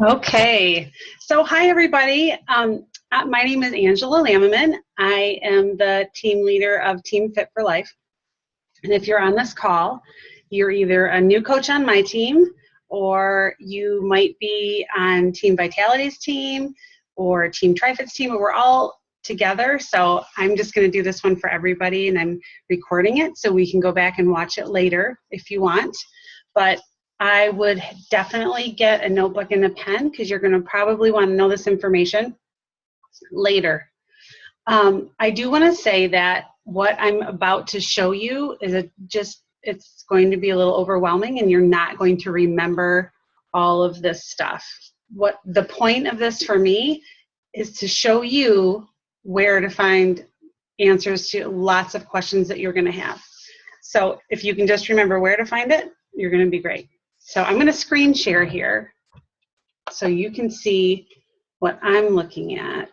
Okay, so hi everybody. My name is Angela Lammerman. I am the team leader of Team Fit for Life. And if you're on this call, you're either a new coach on my team, or you might be on Team Vitality's team or Team TriFit's team, but we're all together. So I'm just going to do this one for everybody, and I'm recording it so we can go back and watch it later if you want. But I would definitely get a notebook and a pen, because you're going to probably want to know this information later. I do want to say that what I'm about to show you is it's going to be a little overwhelming, and you're not going to remember all of this stuff. What the point of this for me is to show you where to find answers to lots of questions that you're going to have. So if you can just remember where to find it, you're going to be great. So I'm going to screen share here so you can see what I'm looking at.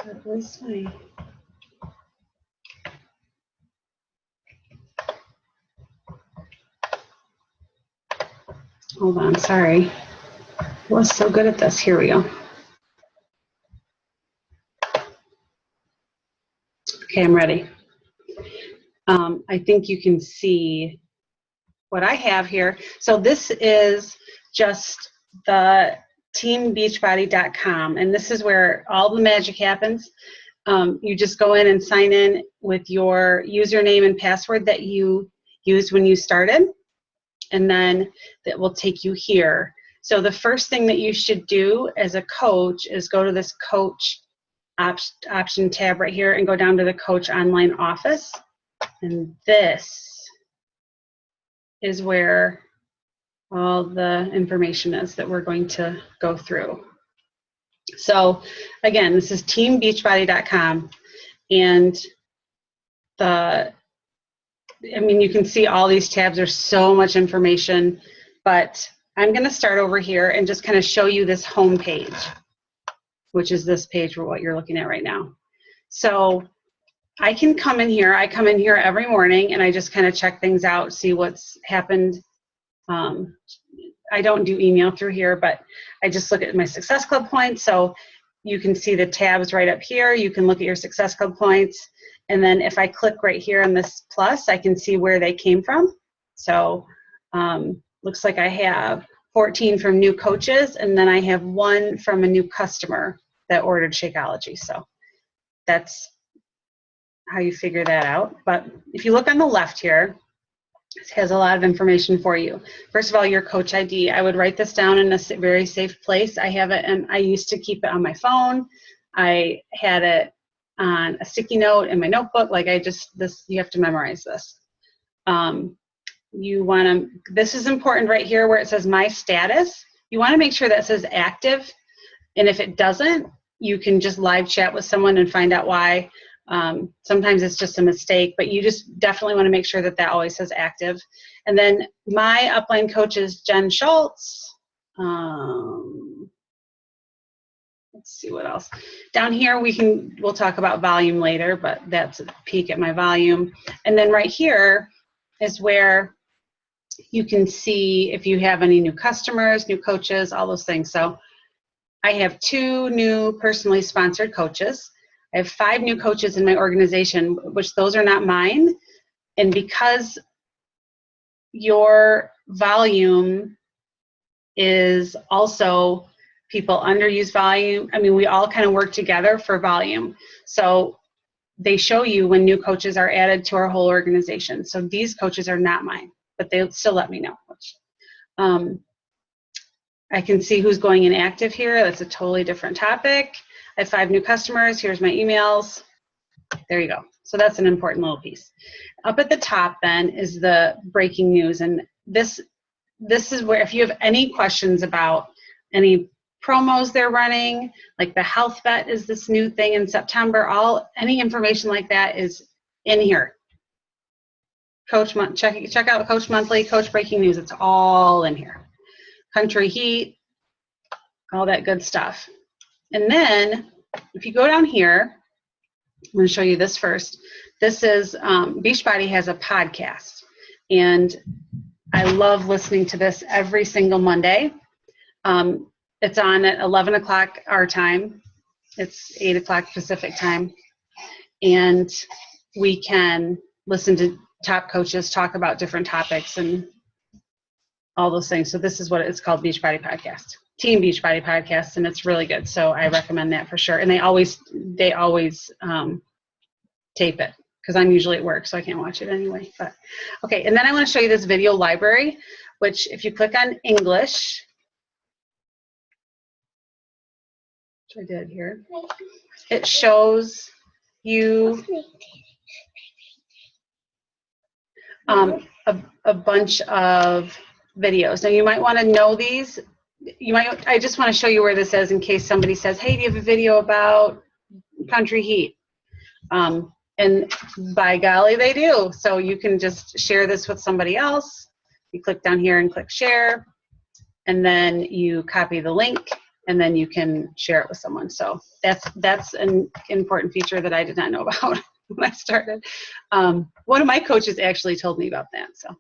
That was my... Hold on, sorry. I was so good at this. Here we go. Okay, I'm ready. I think you can see what I have here. So this is just the teambeachbody.com, and this is where all the magic happens. You just go in and sign in with your username and password that you used when you started, and then that will take you here. So the first thing that you should do as a coach is go to this coach option tab right here and go down to the coach online office. And this is where all the information is that we're going to go through. So again, this is teambeachbody.com, and you can see all these tabs. There's so much information, but I'm going to start over here and just kind of show you this home page, which is this page for what you're looking at right now. So I can come in here. I come in here every morning, and I just kind of check things out, see what's happened. I don't do email through here, but I just look at my Success Club points. So you can see the tabs right up here. You can look at your Success Club points. And then if I click right here on this plus, I can see where they came from. So looks like I have 14 from new coaches, and then I have 1 from a new customer that ordered Shakeology. So that's how you figure that out. But if you look on the left here, it has a lot of information for you. First of all, your coach ID. I would write this down in a very safe place. I have it, and I used to keep it on my phone. I had it on a sticky note in my notebook. You have to memorize this. This is important right here where it says my status. You want to make sure that says active, and if it doesn't, you can just live chat with someone and find out why. Sometimes it's just a mistake, but you just definitely want to make sure that that always says active. And then my upline coach is Jen Schultz. Let's see what else. Down here we'll talk about volume later, but that's a peek at my volume. And then right here is where you can see if you have any new customers, new coaches, all those things. So I have 2 new personally sponsored coaches. I have 5 new coaches in my organization, which those are not mine. And because your volume is also people underuse volume, we all kind of work together for volume. So they show you when new coaches are added to our whole organization. So these coaches are not mine, but they'll still let me know. I can see who's going inactive here. That's a totally different topic. I have 5 new customers. Here's my emails. There you go. So that's an important little piece. Up at the top then is the breaking news. And this is where, if you have any questions about any promos they're running, like the Health Vet is this new thing in September, any information like that is in here. Check out Coach Monthly, Coach Breaking News. It's all in here. Country Heat, all that good stuff. And then if you go down here, I'm going to show you this first. This is, Beachbody has a podcast, and I love listening to this every single Monday. It's on at 11 o'clock our time. It's 8 o'clock Pacific time. And we can listen to top coaches talk about different topics and all those things. So this is what it's called, Beachbody Podcast, Team Beachbody Podcast, and it's really good. So I recommend that for sure. And they always tape it, because I'm usually at work, so I can't watch it anyway. But okay, and then I want to show you this video library, which if you click on English, which I did here, it shows you a bunch of videos. Now you might want to know these. I just want to show you where this is in case somebody says, hey, do you have a video about Country Heat? And by golly, they do. So you can just share this with somebody else. You click down here and click share, and then you copy the link, and then you can share it with someone. So that's an important feature that I did not know about when I started. One of my coaches actually told me about that. So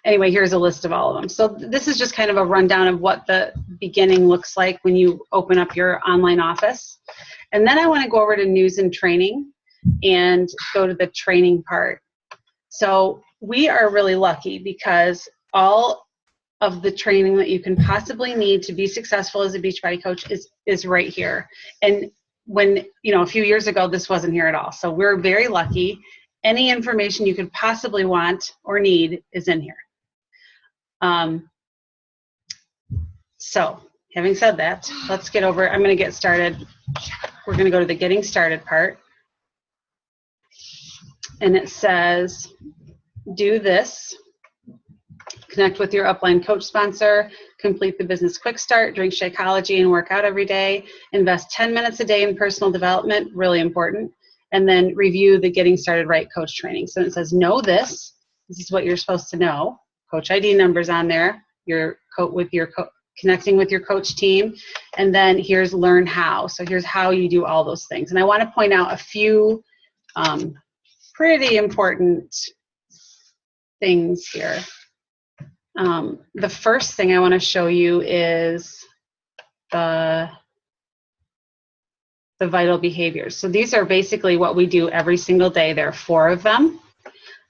anyway, here's a list of all of them. So this is just kind of a rundown of what the beginning looks like when you open up your online office. And then I want to go over to news and training and go to the training part. So we are really lucky because all of the training that you can possibly need to be successful as a Beachbody coach is right here. And when, a few years ago, this wasn't here at all. So we're very lucky. Any information you could possibly want or need is in here. So having said that, let's get over, I'm going to get started. We're going to go to the getting started part. And it says, do this. Connect with your upline coach sponsor, complete the business quick start, drink Shakeology and work out every day, invest 10 minutes a day in personal development, really important, and then review the Getting Started Right coach training. So it says, know this. This is what you're supposed to know. Coach ID numbers on there, connecting with your coach team, and then here's learn how. So here's how you do all those things. And I want to point out a few pretty important things here. The first thing I want to show you is the vital behaviors. So these are basically what we do every single day. There are 4 of them.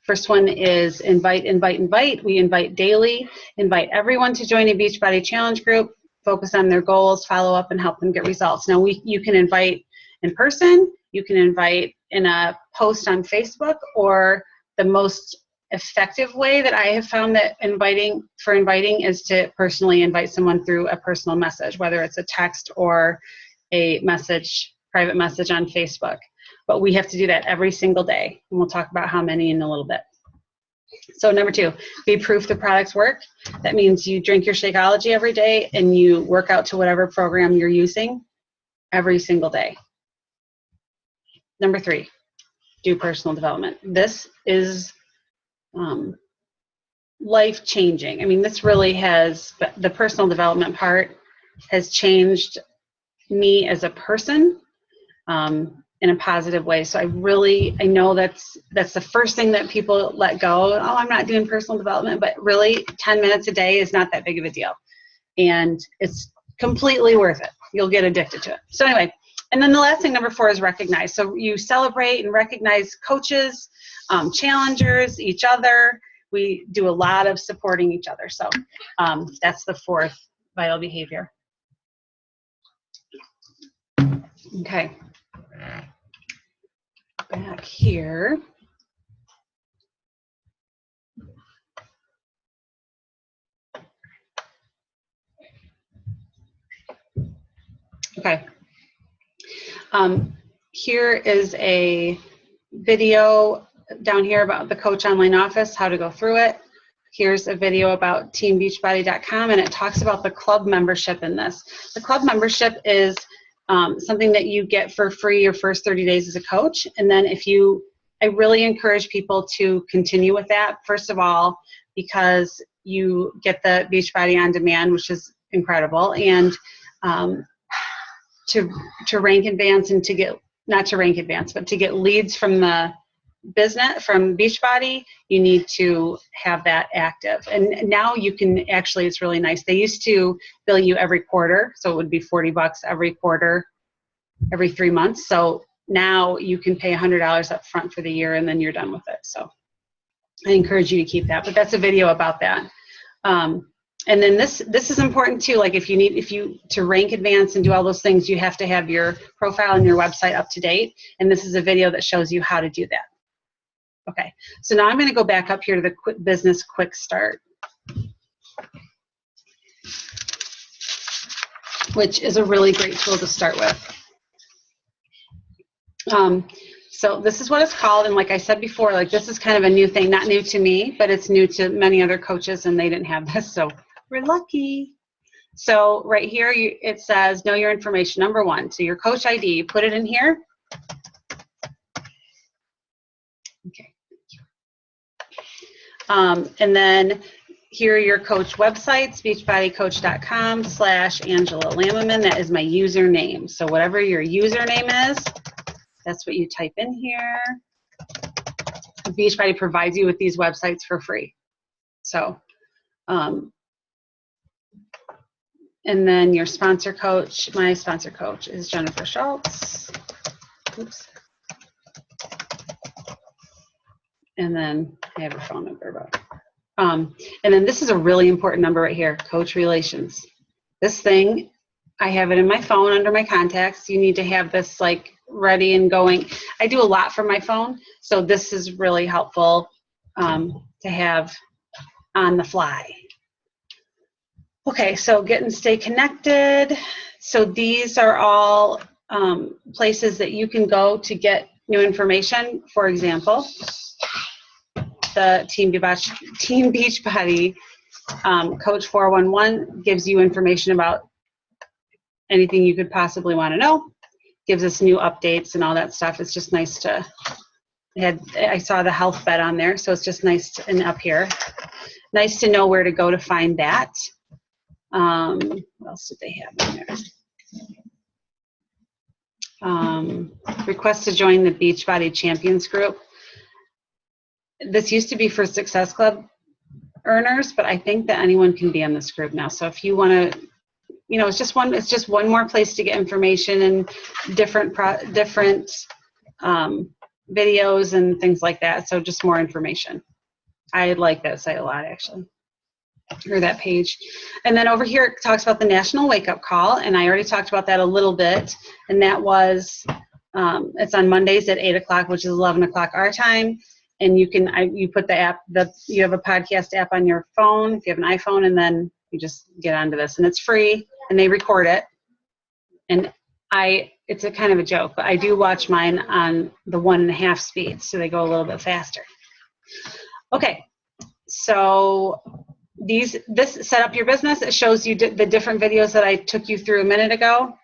First one is invite, invite, invite. We invite daily, invite everyone to join a Beachbody Challenge group, focus on their goals, follow up, and help them get results. Now, you can invite in person, you can invite in a post on Facebook, or the most effective way that I have found that inviting is to personally invite someone through a personal message, whether it's a text or a private message on Facebook. But we have to do that every single day, and we'll talk about how many in a little bit. So number 2, be proof the products work. That means you drink your Shakeology every day and you work out to whatever program you're using every single day. Number 3, do personal development. This is life-changing. I mean, this really has, the personal development part has changed me as a person in a positive way. So I know that's the first thing that people let go. Oh, I'm not doing personal development, but really 10 minutes a day is not that big of a deal. And it's completely worth it. You'll get addicted to it. So anyway, and then the last thing, number 4, is recognize. So you celebrate and recognize coaches, challengers, each other. We do a lot of supporting each other. So that's the 4th vital behavior. Okay. Back here. Okay. Here is a video down here about the Coach Online Office, how to go through it. Here's a video about teambeachbody.com, and it talks about the club membership in this. The club membership is something that you get for free your first 30 days as a coach. And then I really encourage people to continue with that. First of all, because you get the Beachbody on Demand, which is incredible, and to rank advance and to get not to rank advance, but to get leads from the business, from Beachbody, you need to have that active. And now you can actually, it's really nice. They used to bill you every quarter, so it would be $40 every quarter, every 3 months. So now you can pay $100 up front for the year, and then you're done with it. So I encourage you to keep that, but that's a video about that. And then this is important too. Like if you to rank advance and do all those things, you have to have your profile and your website up to date. And this is a video that shows you how to do that. Okay, so now I'm going to go back up here to the business quick start, which is a really great tool to start with. So this is what it's called, and like I said before, like this is kind of a new thing, not new to me, but it's new to many other coaches, and they didn't have this, so we're lucky. So right here, it says know your information, number 1. So your coach ID, you put it in here. Okay. And then here are your coach websites, beachbodycoach.com/Angela Lammerman. That is my username. So whatever your username is, that's what you type in here. Beachbody provides you with these websites for free. So, and then your sponsor coach, my sponsor coach is Jennifer Schultz. Oops. And then I have a phone number, but, and then this is a really important number right here, coach relations. This thing, I have it in my phone under my contacts. You need to have this like ready and going. I do a lot from my phone, so this is really helpful to have on the fly. Okay, so get and stay connected. So these are all places that you can go to get new information. For example, the Team Beachbody Coach 411 gives you information about anything you could possibly want to know. Gives us new updates and all that stuff. It's just nice to, I saw the health bet on there, so it's just nice to, and up here, nice to know where to go to find that. What else did they have in there? Request to join the Beachbody Champions group. This used to be for Success Club earners, but I think that anyone can be in this group now. So if you want to, you know, it's just one more place to get information and different videos and things like that. So just more information. I like that site a lot, actually, or that page. And then over here it talks about the National Wake Up Call, and I already talked about that a little bit. And that was it's on Mondays at 8 o'clock, which is 11 o'clock our time. And you can you put the app, you have a podcast app on your phone if you have an iPhone, and then you just get onto this, and it's free, and they record it. And it's a kind of a joke, but I do watch mine on the 1.5 speed, so they go a little bit faster. Okay, so this set up your business. It shows you the different videos that I took you through a minute ago.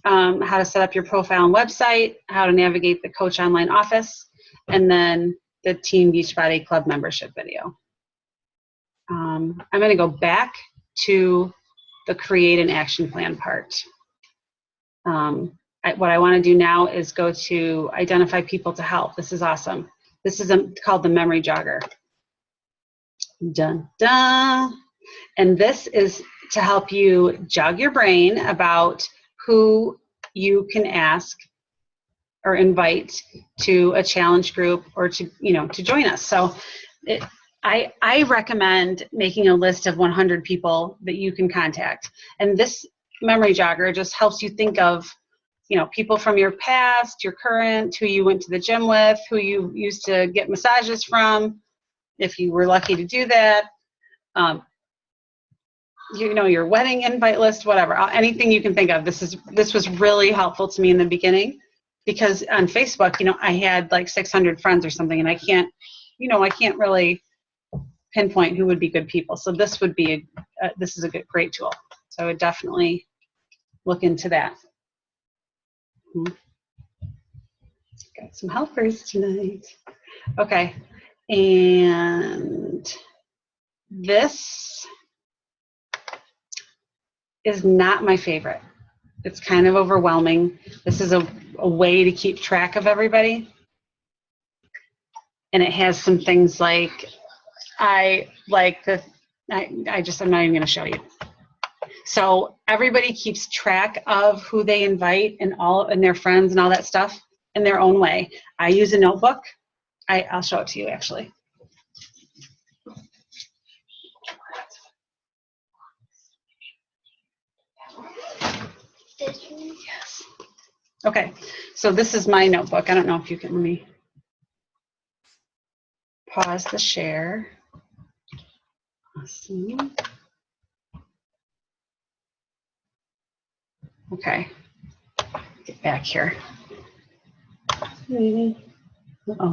How to set up your profile and website, how to navigate the Coach Online Office, and then the Team Beachbody Club membership video. I'm going to go back to the create an action plan part. What I want to do now is go to identify people to help. This is awesome. This is called the memory jogger. Dun, dun. And this is to help you jog your brain about who you can ask or invite to a challenge group or to join us. So I recommend making a list of 100 people that you can contact. And this memory jogger just helps you think of, people from your past, your current, who you went to the gym with, who you used to get massages from, if you were lucky to do that. Your wedding invite list, whatever, anything you can think of. This was really helpful to me in the beginning, because on Facebook, I had like 600 friends or something, and I can't really pinpoint who would be good people. So this would be this is a great tool. So I would definitely look into that. Got some helpers tonight. Okay, and this is not my favorite. it's kind of overwhelming. This is a way to keep track of everybody. And it has some things like, I'm not even going to show you. So everybody keeps track of who they invite and their friends and all that stuff in their own way. I use a notebook. I'll show it to you actually. Yes. Okay, so this is my notebook. I don't know if you can, let me pause the share. Awesome. Okay, get back here. Uh-oh.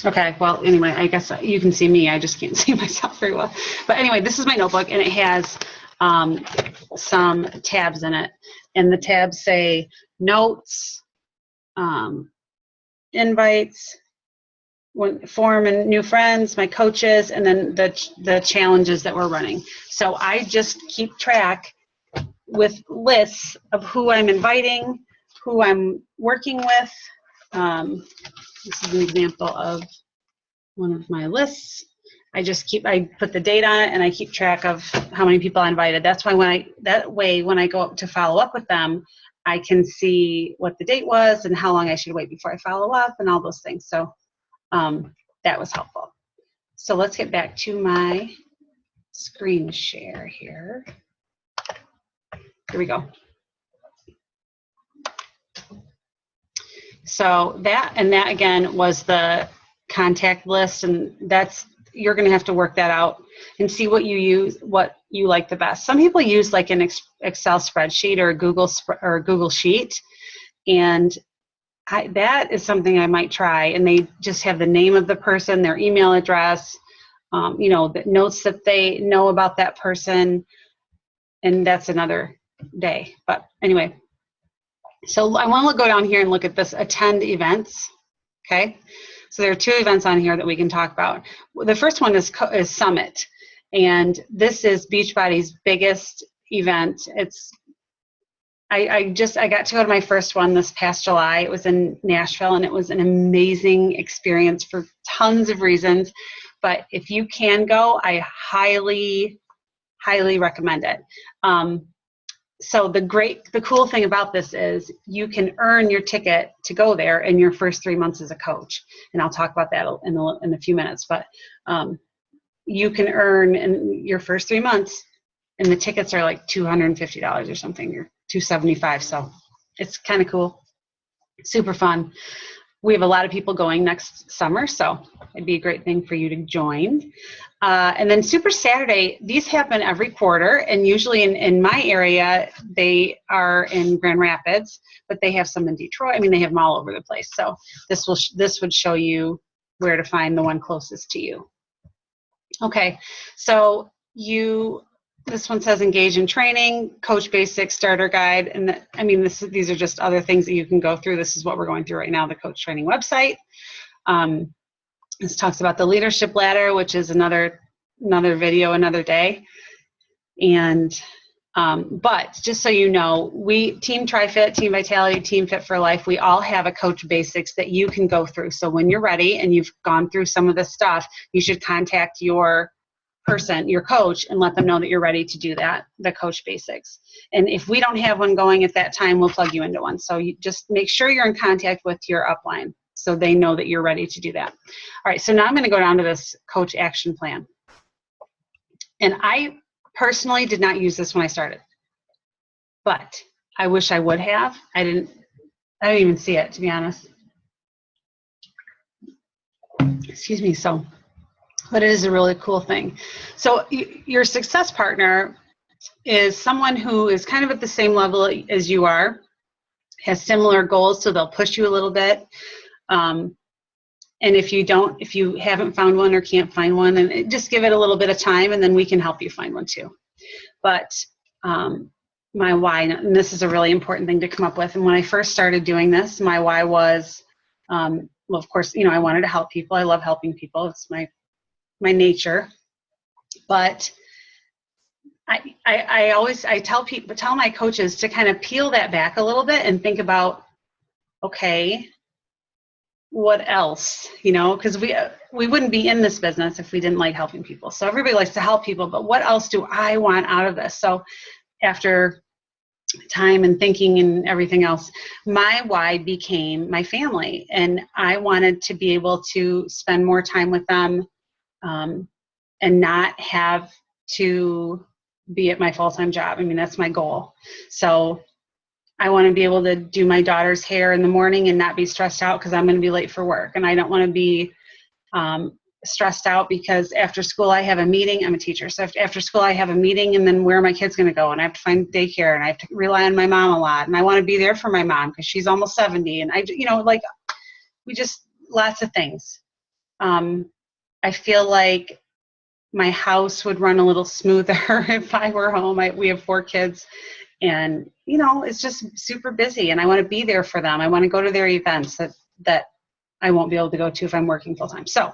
Okay, well, anyway, I guess you can see me. I just can't see myself very well. But anyway, this is my notebook, and it has some tabs in it. And the tabs say notes, invites, form and new friends, my coaches, and then the challenges that we're running. So I just keep track with lists of who I'm inviting, who I'm working with. This is an example of one of my lists. I put the data and I keep track of how many people I invited. That's why when I go up to follow up with them, I can see what the date was and how long I should wait before I follow up and all those things. So that was helpful. So let's get back to my screen share here. Here we go. So that again was the contact list, and you're going to have to work that out and see what you like the best. Some people use like an Excel spreadsheet or a Google Sheet, and that is something I might try. And they just have the name of the person, their email address, the notes that they know about that person, and that's another day. But anyway, so I want to go down here and look at this attend events. Okay, so there are 2 events on here that we can talk about. The first one is Summit, and this is Beachbody's biggest event. I got to go to my first one this past July. It was in Nashville, and it was an amazing experience for tons of reasons. But if you can go, I highly, highly recommend it. So the cool thing about this is you can earn your ticket to go there in your first 3 months as a coach. And I'll talk about that in a few minutes. But you can earn in your first 3 months, and the tickets are like $250 or something, or $275. So it's kind of cool, super fun. We have a lot of people going next summer, so it'd be a great thing for you to join. And then Super Saturday, these happen every quarter, and usually in my area, they are in Grand Rapids, but they have some in Detroit. I mean, they have them all over the place. So this would show you where to find the one closest to you. Okay, so this one says engage in training, Coach Basics Starter Guide, and these are just other things that you can go through. This is what we're going through right now, the Coach Training website. This talks about the leadership ladder, which is another video, another day. And but just so you know, Team TriFit, Team Vitality, Team Fit for Life, we all have a Coach Basics that you can go through. So when you're ready and you've gone through some of this stuff, you should contact your coach, and let them know that you're ready to do the Coach Basics. And if we don't have one going at that time, we'll plug you into one. So you just make sure you're in contact with your upline so they know that you're ready to do that. All right, so now I'm going to go down to this Coach Action Plan. And I personally did not use this when I started, but I wish I would have. I didn't even see it, to be honest. Excuse me. But it is a really cool thing. So your success partner is someone who is kind of at the same level as you are, has similar goals, so they'll push you a little bit. And if you haven't found one or can't find one, then just give it a little bit of time, and then we can help you find one too. But my why, and this is a really important thing to come up with. And when I first started doing this, my why was, well, of course, I wanted to help people. I love helping people. It's my nature. But I tell my coaches to kind of peel that back a little bit and think about, okay, what else? Because we wouldn't be in this business if we didn't like helping people. So everybody likes to help people, but what else do I want out of this? So after time and thinking and everything else, my why became my family, and I wanted to be able to spend more time with them, and not have to be at my full-time job. I mean, that's my goal. So I want to be able to do my daughter's hair in the morning and not be stressed out because I'm going to be late for work. And I don't want to be stressed out because after school I have a meeting. I'm a teacher. So after school I have a meeting, and then where are my kids going to go? And I have to find daycare, and I have to rely on my mom a lot. And I want to be there for my mom because she's almost 70. And we just, lots of things. I feel like my house would run a little smoother if I were home. We have 4 kids, and it's just super busy, and I want to be there for them. I want to go to their events that I won't be able to go to if I'm working full time. So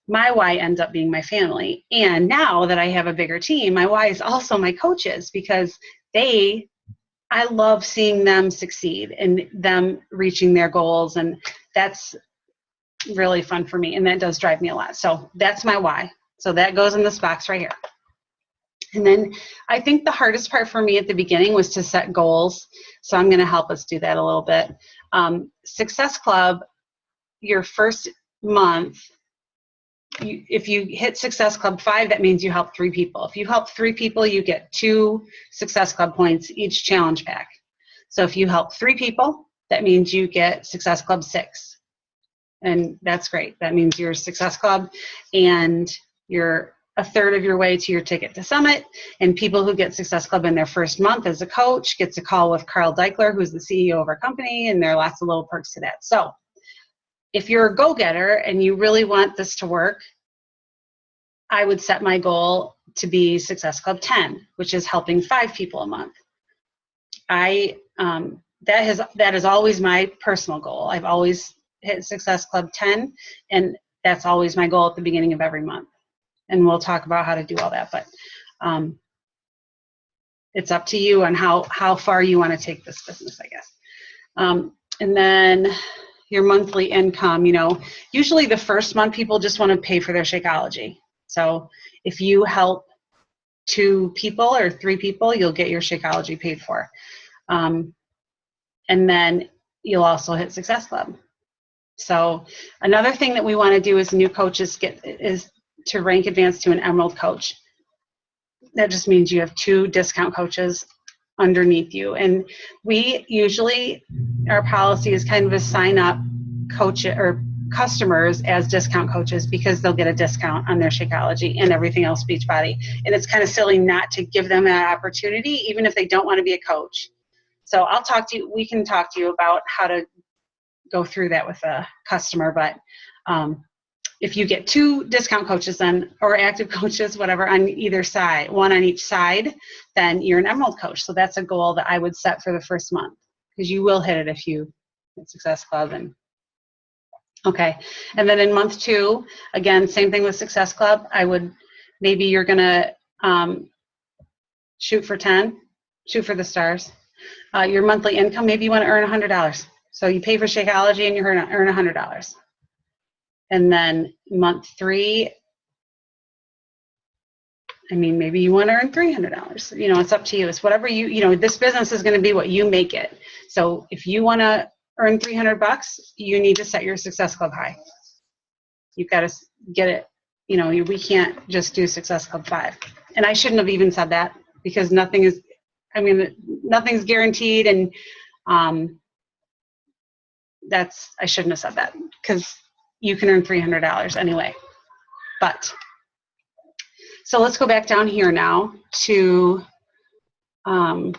my why ends up being my family. And now that I have a bigger team, my why is also my coaches, because I love seeing them succeed and them reaching their goals, and that's really fun for me, and that does drive me a lot. So that's my why. So that goes in this box right here. And then I think the hardest part for me at the beginning was to set goals. So I'm going to help us do that a little bit. Success Club, your first month, if you hit Success Club 5, that means you help 3 people. If you help 3 people, you get 2 Success Club points each challenge pack. So if you help 3 people, that means you get Success Club 6. And that's great. That means you're a Success Club, and you're a third of your way to your ticket to Summit. And people who get Success Club in their first month as a coach gets a call with Carl Deichler, who's the CEO of our company, and there are lots of little perks to that. So if you're a go-getter and you really want this to work, I would set my goal to be Success Club 10, which is helping 5 people a month. That is always my personal goal. I've always hit Success Club 10, and that's always my goal at the beginning of every month. And we'll talk about how to do all that, but it's up to you on how far you want to take this business, I guess. And then your monthly income, usually the first month people just want to pay for their Shakeology. So if you help 2 people or 3 people, you'll get your Shakeology paid for. And then you'll also hit Success Club. So another thing that we want to do as new coaches is to rank advance to an Emerald coach. That just means you have 2 discount coaches underneath you. And we usually, our policy is kind of a sign up coach or customers as discount coaches, because they'll get a discount on their Shakeology and everything else Beachbody. And it's kind of silly not to give them that opportunity, even if they don't want to be a coach. So we can talk to you about how to go through that with a customer. But if you get 2 discount coaches then, or active coaches, whatever, on either side, 1 on each side, then you're an Emerald coach. So that's a goal that I would set for the first month, because you will hit it if you hit Success Club. And okay. And then in month 2, again, same thing with Success Club. Maybe you're going to shoot for 10, shoot for the stars. Your monthly income, maybe you want to earn $100. So you pay for Shakeology and you earn $100. And then month 3, maybe you want to earn $300. It's up to you. It's whatever this business is going to be what you make it. So if you want to earn $300, you need to set your Success Club high. You've got to get it. We can't just do Success Club 5. And I shouldn't have even said that, because nothing's guaranteed. And I shouldn't have said that, because you can earn $300 anyway. But so let's go back down here now to, I'm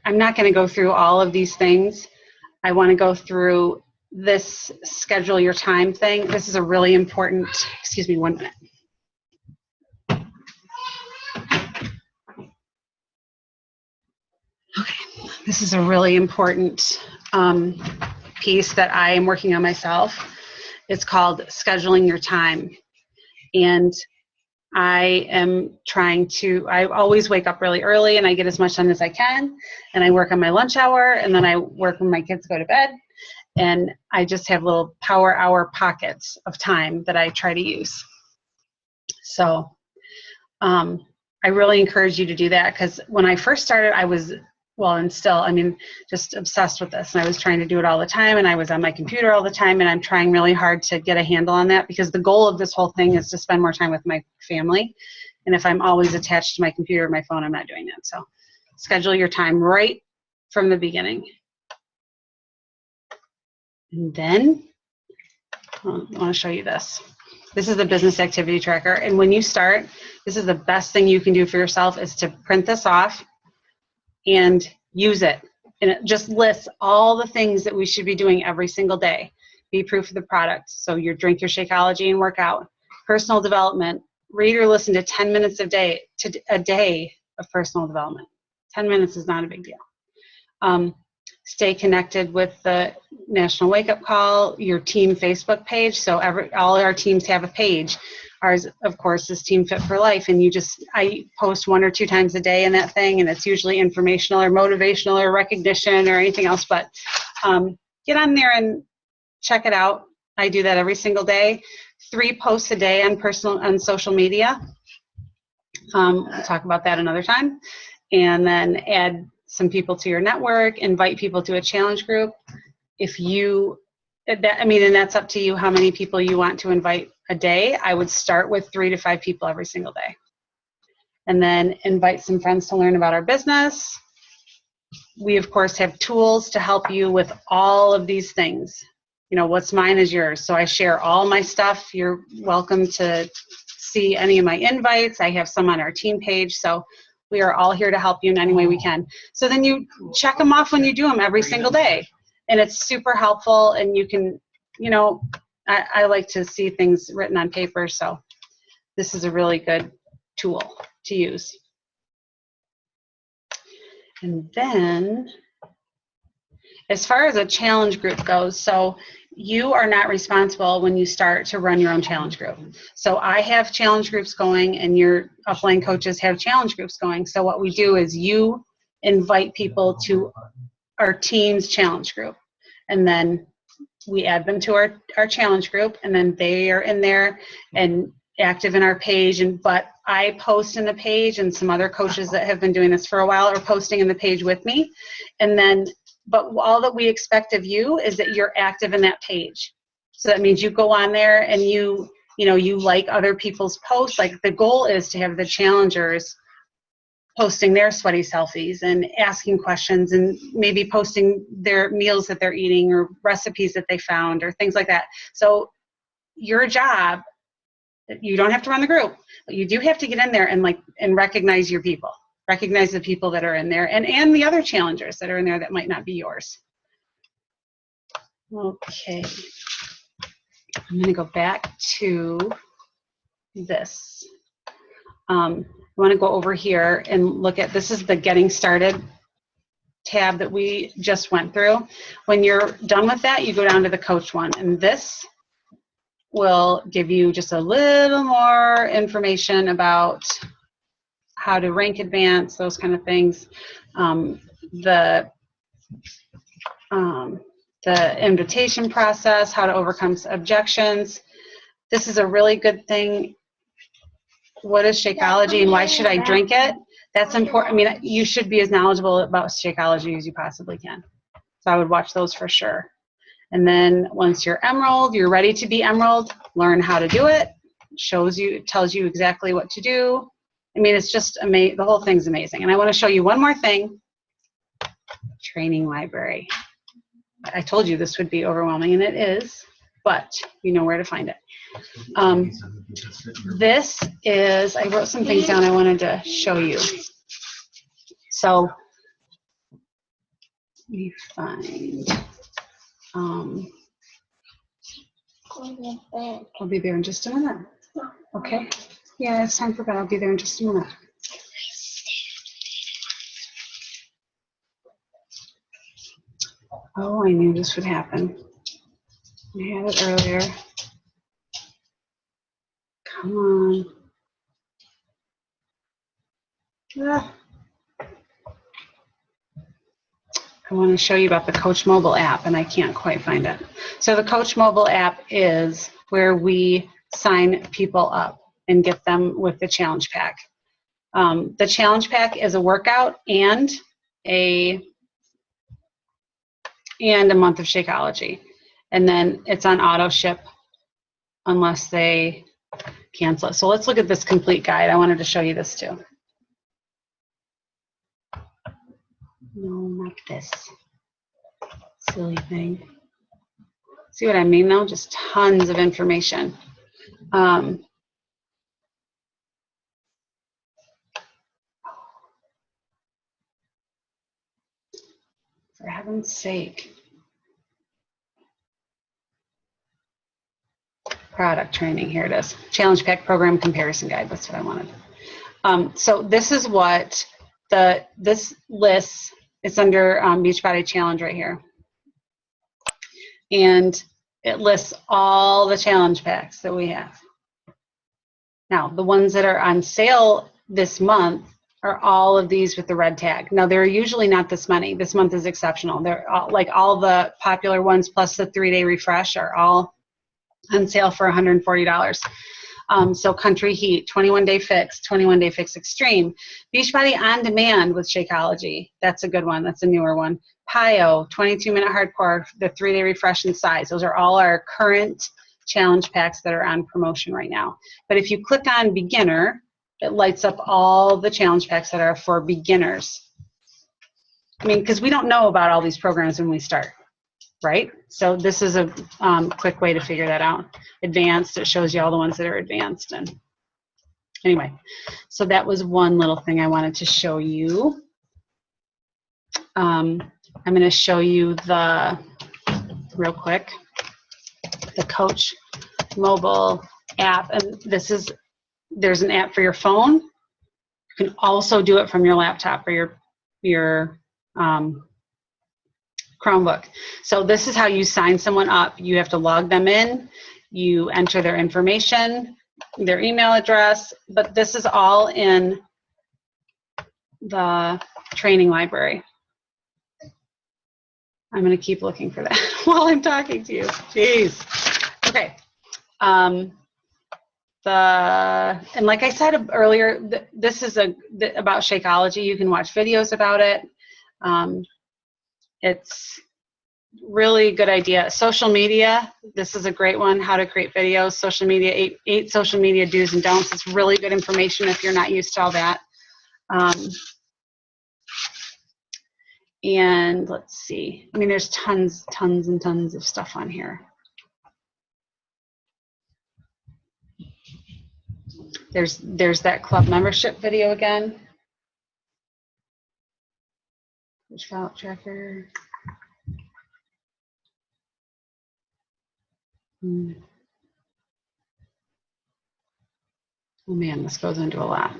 not going to go through all of these things. I want to go through this schedule your time thing. This is a really important, excuse me 1 minute. Okay, this is a really important piece that I am working on myself. It's called scheduling your time. And I am trying to, I always wake up really early and I get as much done as I can. And I work on my lunch hour and then I work when my kids go to bed. And I just have little power hour pockets of time that I try to use. So I really encourage you to do that, because when I first started, I was, well, and still, I mean, just obsessed with this. And I was trying to do it all the time, and I was on my computer all the time, and I'm trying really hard to get a handle on that, because the goal of this whole thing is to spend more time with my family. And if I'm always attached to my computer or my phone, I'm not doing that. So schedule your time right from the beginning. And then I want to show you this. This is the business activity tracker. And when you start, this is the best thing you can do for yourself, is to print this off and use it. And it just lists all the things that we should be doing every single day. Be proof of the product. So your drink your Shakeology and work out. Personal development. Read or listen to 10 minutes a day of personal development. 10 minutes is not a big deal. Stay connected with the National Wake Up Call, your team Facebook page. So all our teams have a page. Ours, of course, is Team Fit for Life, and I post 1 or 2 times a day in that thing, and it's usually informational or motivational or recognition or anything else. But get on there and check it out. I do that every single day. 3 posts a day on social media. We'll talk about that another time. And then add some people to your network, invite people to a challenge group. And that's up to you how many people you want to invite a day. I would start with 3 to 5 people every single day. And then invite some friends to learn about our business. We, of course, have tools to help you with all of these things. You know, what's mine is yours. So I share all my stuff. You're welcome to see any of my invites. I have some on our team page. So we are all here to help you in any way we can. So then you check them off when you do them every single day. And it's super helpful, and you can, I like to see things written on paper, so this is a really good tool to use. And then, as far as a challenge group goes, so you are not responsible when you start to run your own challenge group. So I have challenge groups going, and your upline coaches have challenge groups going. So what we do is you invite people to our team's challenge group, and then we add them to our challenge group, and then they are in there and active in our page. But I post in the page, and some other coaches that have been doing this for a while are posting in the page with me. But all that we expect of you is that you're active in that page. So that means you go on there and you like other people's posts. Like, the goal is to have the challengers posting their sweaty selfies and asking questions, and maybe posting their meals that they're eating or recipes that they found or things like that. So your job, you don't have to run the group, but you do have to get in there and recognize your people. Recognize the people that are in there, and the other challengers that are in there that might not be yours. Okay. I'm going to go back to this. I want to go over here and look at, this is the Getting Started tab that we just went through. When you're done with that, you go down to the Coach one, and this will give you just a little more information about how to rank advance, those kind of things. The invitation process, how to overcome objections. This is a really good thing. What is Shakeology and why should I drink it? That's important. I mean, you should be as knowledgeable about Shakeology as you possibly can. So I would watch those for sure. And then once you're Emerald, you're ready to be Emerald, learn how to do it. Tells you exactly what to do. I mean, it's just amazing. The whole thing's amazing. And I want to show you one more thing. Training library. I told you this would be overwhelming, and it is, but you know where to find it. This is, I wrote some things down I wanted to show you. So let me find, I'll be there in just a minute. Okay. Yeah, it's time for bed. I'll be there in just a minute. Oh, I knew this would happen. I had it earlier. Come on. Ah. I want to show you about the Coach Mobile app, and I can't quite find it. So the Coach Mobile app is where we sign people up and get them with the challenge pack. The challenge pack is a workout and a month of Shakeology. And then it's on auto ship unless they cancel it. So let's look at this complete guide. I wanted to show you this too. No, not this silly thing. See what I mean though? Just tons of information. For heaven's sake. Product training, here it is. Challenge Pack Program Comparison Guide, that's what I wanted. So this is what this lists, it's under Beachbody Challenge right here. And it lists all the challenge packs that we have. Now, the ones that are on sale this month are all of these with the red tag. Now, they're usually not this many. This month is exceptional. They're all, like all the popular ones plus the 3-day refresh are all on sale for $140. So Country Heat, 21-Day Fix, 21-Day Fix Extreme, Beachbody On Demand with Shakeology. That's a good one. That's a newer one. PiYo, 22-Minute Hardcore, the 3-Day Refresh and Size. Those are all our current challenge packs that are on promotion right now. But if you click on Beginner, it lights up all the challenge packs that are for beginners. I mean, because we don't know about all these programs when we start, right? So this is a quick way to figure that out. Advanced, it shows you all the ones that are advanced. And anyway, so that was one little thing I wanted to show you. I'm going to show you real quick, the Coach Mobile app. And there's an app for your phone. You can also do it from your laptop or your Chromebook. So this is how you sign someone up. You have to log them in. You enter their information, their email address, but this is all in the training library. I'm going to keep looking for that while I'm talking to you. Jeez. Okay. And like I said earlier, this is about Shakeology. You can watch videos about it. It's really good idea. Social media, this is a great one, how to create videos. Social media, eight social media do's and don'ts. It's really good information if you're not used to all that. And let's see, I mean, there's tons and tons of stuff on here. There's that club membership video again. Which follow-up tracker. Oh man, this goes into a lot.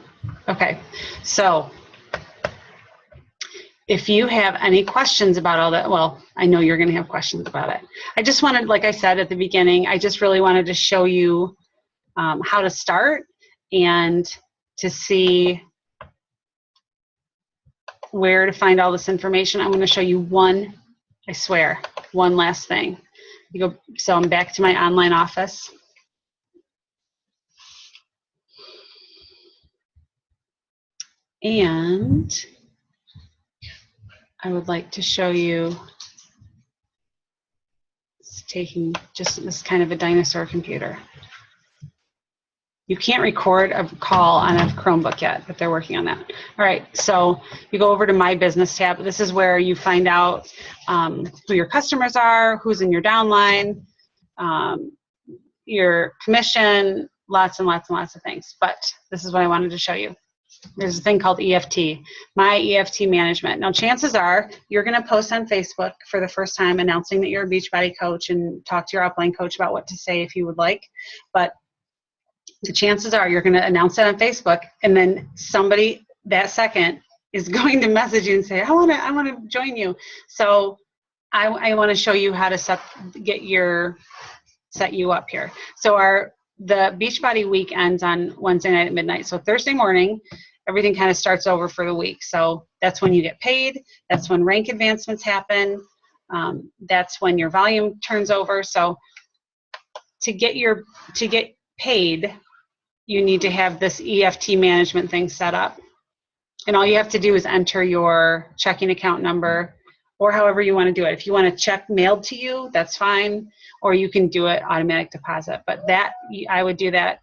Okay, so if you have any questions about all that, well, I know you're going to have questions about it. I just wanted, like I said at the beginning, I just really wanted to show you how to start and to see where to find all this information. I'm going to show you one last thing. So I'm back to my online office. And I would like to show you, it's taking just this kind of a dinosaur computer. You can't record a call on a Chromebook yet, but they're working on that. All right, so you go over to My Business tab. This is where you find out who your customers are, who's in your downline, your commission, lots and lots and lots of things. But this is what I wanted to show you. There's a thing called EFT, My EFT Management. Now, chances are you're going to post on Facebook for the first time announcing that you're a Beachbody coach and talk to your upline coach about what to say if you would like. But the chances are you're going to announce that on Facebook, and then somebody that second is going to message you and say, I want to join you. So I want to show you how to set you up here. So the Beachbody week ends on Wednesday night at midnight. So Thursday morning, everything kind of starts over for the week. So that's when you get paid. That's when rank advancements happen. That's when your volume turns over. So to get paid, you need to have this EFT management thing set up. And all you have to do is enter your checking account number, or however you want to do it. If you want a check mailed to you, that's fine, or you can do it automatic deposit. But I would do that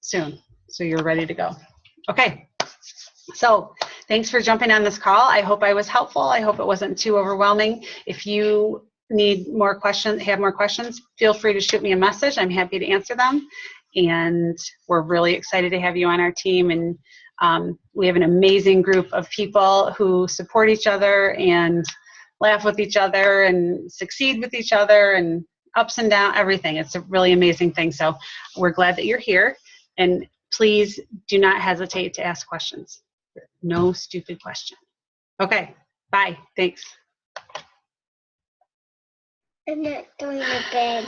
soon, so you're ready to go. Okay, so thanks for jumping on this call. I hope I was helpful. I hope it wasn't too overwhelming. If you need more questions, feel free to shoot me a message. I'm happy to answer them. And we're really excited to have you on our team. And we have an amazing group of people who support each other and laugh with each other and succeed with each other and ups and downs, everything. It's a really amazing thing. So we're glad that you're here. And please do not hesitate to ask questions. No stupid question. Okay, bye. Thanks. I'm not going to bed.